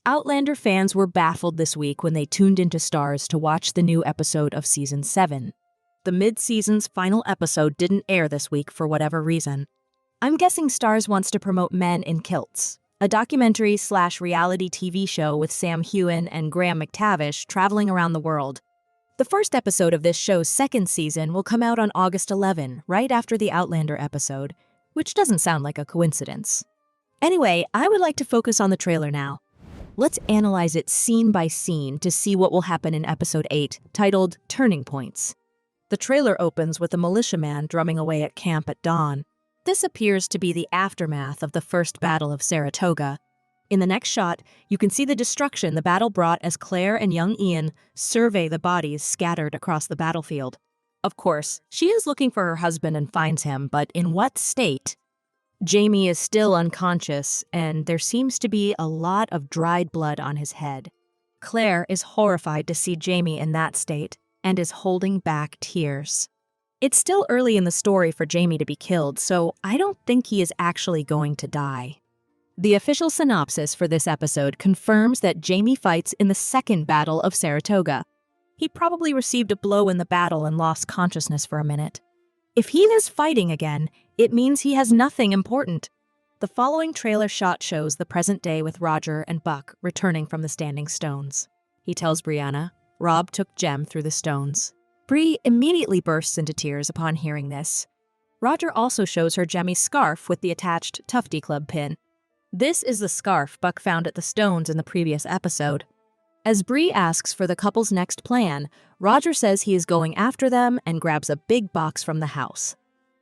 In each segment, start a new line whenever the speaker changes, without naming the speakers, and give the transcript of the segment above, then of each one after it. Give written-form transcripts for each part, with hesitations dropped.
Outlander fans were baffled this week when they tuned into Stars to watch the new episode of Season 7. The mid-season's final episode didn't air this week for whatever reason. I'm guessing Stars wants to promote Men in Kilts, a documentary/reality TV show with Sam Heughan and Graham McTavish traveling around the world. The first episode of this show's second season will come out on August 11, right after the Outlander episode, which doesn't sound like a coincidence. Anyway, I would like to focus on the trailer now. Let's analyze it scene by scene to see what will happen in episode 8, titled Turning Points. The trailer opens with a militiaman drumming away at camp at dawn. This appears to be the aftermath of the first battle of Saratoga. In the next shot, you can see the destruction the battle brought as Claire and young Ian survey the bodies scattered across the battlefield. Of course, she is looking for her husband and finds him, but in what state? Jamie is still unconscious, and there seems to be a lot of dried blood on his head. Claire is horrified to see Jamie in that state and is holding back tears. It's still early in the story for Jamie to be killed, so I don't think he is actually going to die. The official synopsis for this episode confirms that Jamie fights in the second battle of Saratoga. He probably received a blow in the battle and lost consciousness for a minute. If he is fighting again, it means he has nothing important. The following trailer shot shows the present day with Roger and Buck returning from the Standing Stones. He tells Brianna, Rob took Jem through the stones. Bree immediately bursts into tears upon hearing this. Roger also shows her Jemmy's scarf with the attached Tufty Club pin. This is the scarf Buck found at the stones in the previous episode. As Bree asks for the couple's next plan, Roger says he is going after them and grabs a big box from the house.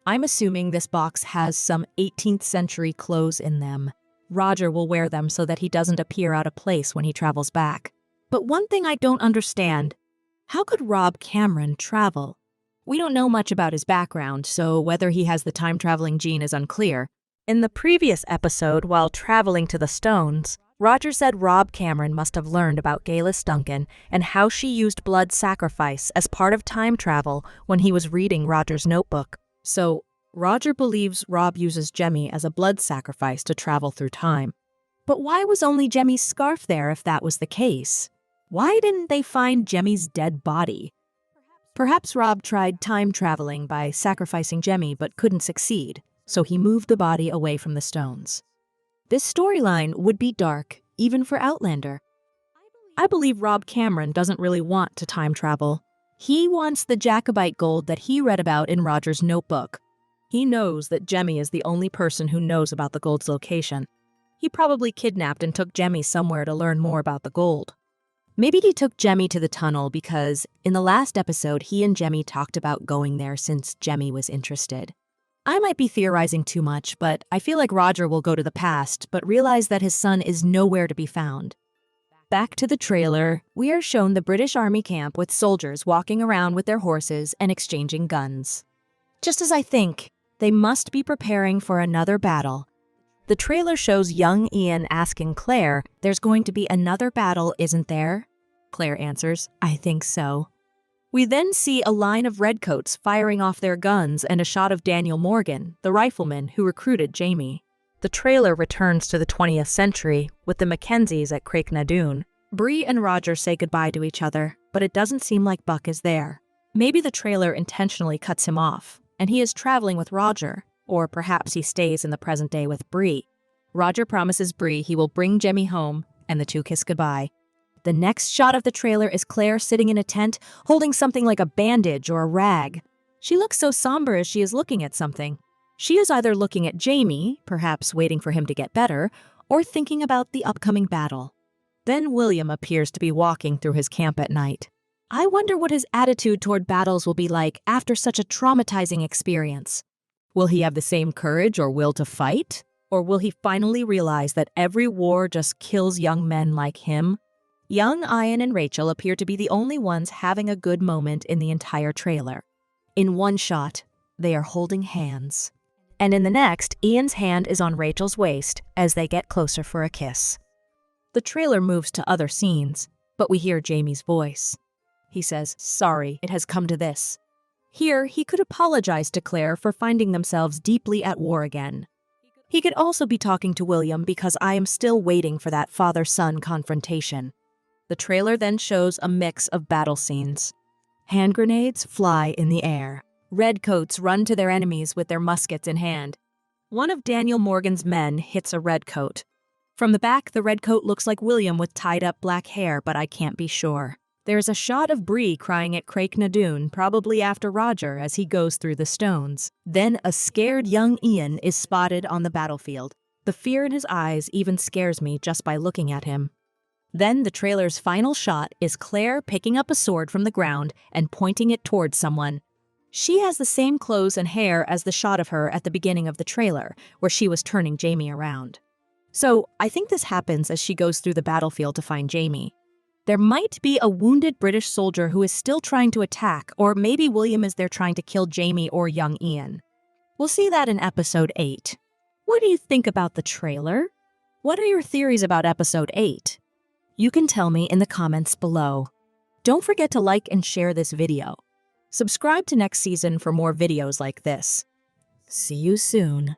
I'm assuming this box has some 18th century clothes in them. Roger will wear them so that he doesn't appear out of place when he travels back. But one thing I don't understand, how could Rob Cameron travel? We don't know much about his background, so whether he has the time-traveling gene is unclear. In the previous episode, while traveling to the Stones, Roger said Rob Cameron must have learned about Galis Duncan and how she used blood sacrifice as part of time travel when he was reading Roger's notebook. So, Roger believes Rob uses Jemmy as a blood sacrifice to travel through time. But why was only Jemmy's scarf there if that was the case? Why didn't they find Jemmy's dead body? Perhaps Rob tried time traveling by sacrificing Jemmy but couldn't succeed, so he moved the body away from the stones. This storyline would be dark, even for Outlander. I believe Rob Cameron doesn't really want to time travel. He wants the Jacobite gold that he read about in Roger's notebook. He knows that Jemmy is the only person who knows about the gold's location. He probably kidnapped and took Jemmy somewhere to learn more about the gold. Maybe he took Jemmy to the tunnel because, in the last episode, he and Jemmy talked about going there since Jemmy was interested. I might be theorizing too much, but I feel like Roger will go to the past, but realize that his son is nowhere to be found. Back to the trailer, we are shown the British Army camp with soldiers walking around with their horses and exchanging guns. Just as I think, they must be preparing for another battle. The trailer shows young Ian asking Claire, "There's going to be another battle, isn't there?" Claire answers, "I think so." We then see a line of redcoats firing off their guns and a shot of Daniel Morgan, the rifleman who recruited Jamie. The trailer returns to the 20th century with the Mackenzies at Craignadoon. Bree and Roger say goodbye to each other, but it doesn't seem like Buck is there. Maybe the trailer intentionally cuts him off, and he is traveling with Roger, or perhaps he stays in the present day with Bree. Roger promises Bree he will bring Jemmy home, and the two kiss goodbye. The next shot of the trailer is Claire sitting in a tent, holding something like a bandage or a rag. She looks so somber as she is looking at something. She is either looking at Jamie, perhaps waiting for him to get better, or thinking about the upcoming battle. Then William appears to be walking through his camp at night. I wonder what his attitude toward battles will be like after such a traumatizing experience. Will he have the same courage or will to fight? Or will he finally realize that every war just kills young men like him? Young Ian and Rachel appear to be the only ones having a good moment in the entire trailer. In one shot, they are holding hands. And in the next, Ian's hand is on Rachel's waist as they get closer for a kiss. The trailer moves to other scenes, but we hear Jamie's voice. He says, "Sorry, it has come to this." Here, he could apologize to Claire for finding themselves deeply at war again. He could also be talking to William because I am still waiting for that father-son confrontation. The trailer then shows a mix of battle scenes. Hand grenades fly in the air. Redcoats run to their enemies with their muskets in hand. One of Daniel Morgan's men hits a redcoat. From the back, the redcoat looks like William with tied-up black hair, but I can't be sure. There's a shot of Bree crying at Craig Nadoon, probably after Roger, as he goes through the stones. Then a scared young Ian is spotted on the battlefield. The fear in his eyes even scares me just by looking at him. Then the trailer's final shot is Claire picking up a sword from the ground and pointing it towards someone. She has the same clothes and hair as the shot of her at the beginning of the trailer, where she was turning Jamie around. So I think this happens as she goes through the battlefield to find Jamie. There might be a wounded British soldier who is still trying to attack, or maybe William is there trying to kill Jamie or young Ian. We'll see that in episode 8. What do you think about the trailer? What are your theories about episode 8? You can tell me in the comments below. Don't forget to like and share this video. Subscribe to next season for more videos like this. See you soon.